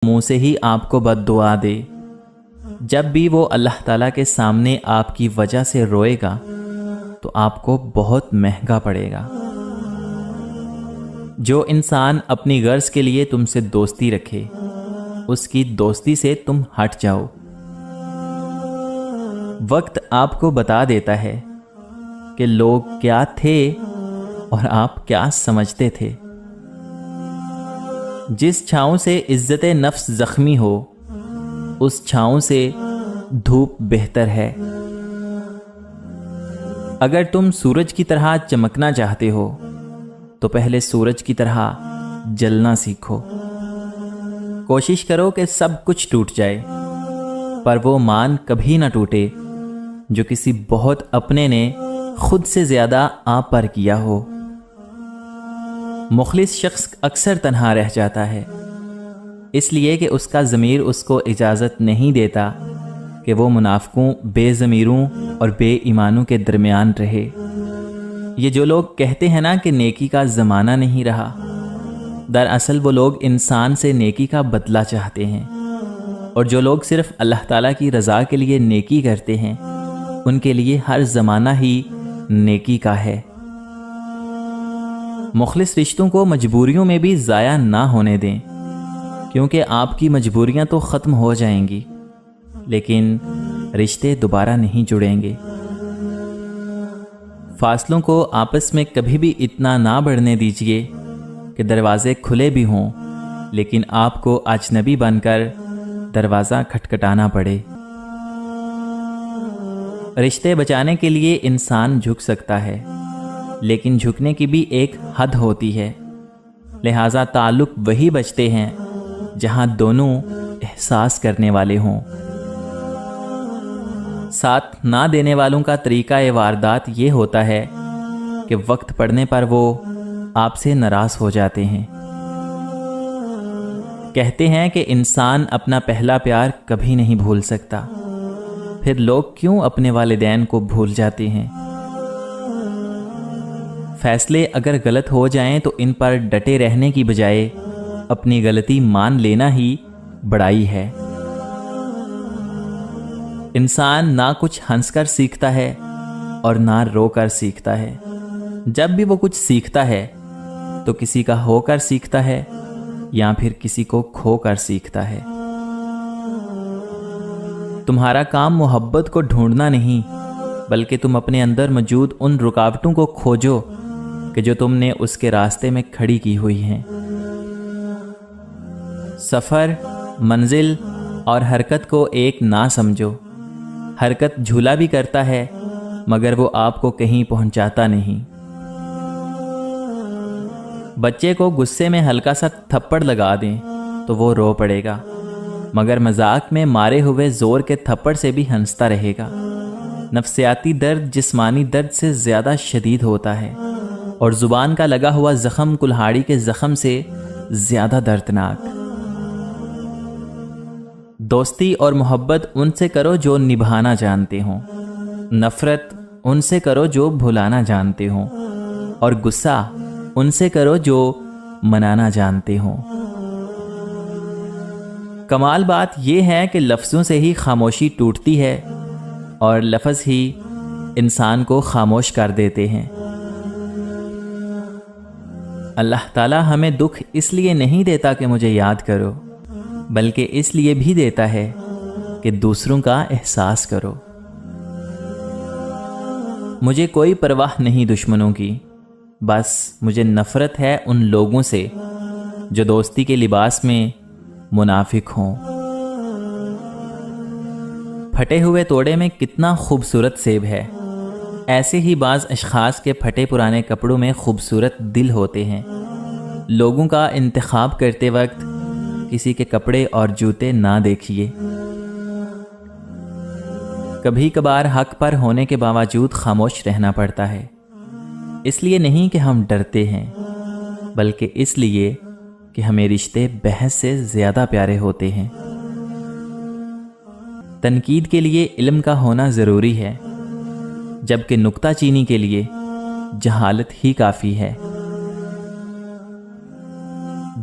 منہ سے ہی آپ کو بد دعا دے، جب بھی وہ اللہ تعالیٰ کے سامنے آپ کی وجہ سے روئے گا تو آپ کو بہت مہنگا پڑے گا۔ جو انسان اپنی غرض کے لیے تم سے دوستی رکھے، اس کی دوستی سے تم ہٹ جاؤ۔ وقت آپ کو بتا دیتا ہے کہ لوگ کیا تھے اور آپ کیا سمجھتے تھے۔ جس چھاؤں سے عزت نفس زخمی ہو، اس چھاؤں سے دھوپ بہتر ہے۔ اگر تم سورج کی طرح چمکنا چاہتے ہو تو پہلے سورج کی طرح جلنا سیکھو۔ کوشش کرو کہ سب کچھ ٹوٹ جائے، پر وہ مان کبھی نہ ٹوٹے جو کسی بہت اپنے نے خود سے زیادہ آپ پر کیا ہو۔ مخلص شخص اکثر تنہا رہ جاتا ہے، اس لیے کہ اس کا ضمیر اس کو اجازت نہیں دیتا کہ وہ منافقوں، بے ضمیروں اور بے ایمانوں کے درمیان رہے۔ یہ جو لوگ کہتے ہیں نا کہ نیکی کا زمانہ نہیں رہا، دراصل وہ لوگ انسان سے نیکی کا بدلہ چاہتے ہیں، اور جو لوگ صرف اللہ تعالیٰ کی رضا کے لیے نیکی کرتے ہیں ان کے لیے ہر زمانہ ہی نیکی کا ہے۔ مخلص رشتوں کو مجبوریوں میں بھی ضائع نہ ہونے دیں، کیونکہ آپ کی مجبوریاں تو ختم ہو جائیں گی لیکن رشتے دوبارہ نہیں جڑیں گے۔ فاصلوں کو آپس میں کبھی بھی اتنا نہ بڑھنے دیجیے کہ دروازے کھلے بھی ہوں لیکن آپ کو اجنبی بن کر دروازہ کھٹکھٹانا پڑے۔ رشتے بچانے کے لیے انسان جھک سکتا ہے، لیکن جھکنے کی بھی ایک حد ہوتی ہے، لہٰذا تعلق وہی بچتے ہیں جہاں دونوں احساس کرنے والے ہوں۔ ساتھ نہ دینے والوں کا طریقہ واردات یہ ہوتا ہے کہ وقت پڑنے پر وہ آپ سے ناراض ہو جاتے ہیں۔ کہتے ہیں کہ انسان اپنا پہلا پیار کبھی نہیں بھول سکتا، پھر لوگ کیوں اپنے والدین کو بھول جاتے ہیں؟ فیصلے اگر غلط ہو جائیں تو ان پر ڈٹے رہنے کی بجائے اپنی غلطی مان لینا ہی بڑائی ہے۔ انسان نہ کچھ ہنس کر سیکھتا ہے اور نہ رو کر سیکھتا ہے۔ جب بھی وہ کچھ سیکھتا ہے تو کسی کا ہو کر سیکھتا ہے یا پھر کسی کو کھو کر سیکھتا ہے۔ تمہارا کام محبت کو ڈھونڈنا نہیں، بلکہ تم اپنے اندر موجود ان رکاوٹوں کو کھوجو کہ جو تم نے اس کے راستے میں کھڑی کی ہوئی ہیں۔ سفر، منزل اور حرکت کو ایک نہ سمجھو۔ حرکت جھولا بھی کرتا ہے مگر وہ آپ کو کہیں پہنچاتا نہیں۔ بچے کو غصے میں ہلکا سا تھپڑ لگا دیں تو وہ رو پڑے گا، مگر مذاق میں مارے ہوئے زور کے تھپڑ سے بھی ہنستا رہے گا۔ نفسیاتی درد جسمانی درد سے زیادہ شدید ہوتا ہے، اور زبان کا لگا ہوا زخم کلہاڑی کے زخم سے زیادہ دردناک۔ دوستی اور محبت ان سے کرو جو نبھانا جانتے ہوں، نفرت ان سے کرو جو بھلانا جانتے ہوں، اور غصہ ان سے کرو جو منانا جانتے ہوں۔ کمال بات یہ ہے کہ لفظوں سے ہی خاموشی ٹوٹتی ہے اور لفظ ہی انسان کو خاموش کر دیتے ہیں۔ اللہ تعالیٰ ہمیں دکھ اس لیے نہیں دیتا کہ مجھے یاد کرو، بلکہ اس لیے بھی دیتا ہے کہ دوسروں کا احساس کرو۔ مجھے کوئی پرواہ نہیں دشمنوں کی، بس مجھے نفرت ہے ان لوگوں سے جو دوستی کے لباس میں منافق ہوں۔ پھٹے ہوئے توڑے میں کتنا خوبصورت سیب ہے، ایسے ہی بعض اشخاص کے پھٹے پرانے کپڑوں میں خوبصورت دل ہوتے ہیں۔ لوگوں کا انتخاب کرتے وقت کسی کے کپڑے اور جوتے نہ دیکھیے۔ کبھی کبھار حق پر ہونے کے باوجود خاموش رہنا پڑتا ہے، اس لیے نہیں کہ ہم ڈرتے ہیں، بلکہ اس لیے کہ ہمیں رشتے بحث سے زیادہ پیارے ہوتے ہیں۔ تنقید کے لیے علم کا ہونا ضروری ہے، جبکہ نکتہ چینی کے لیے جہالت ہی کافی ہے۔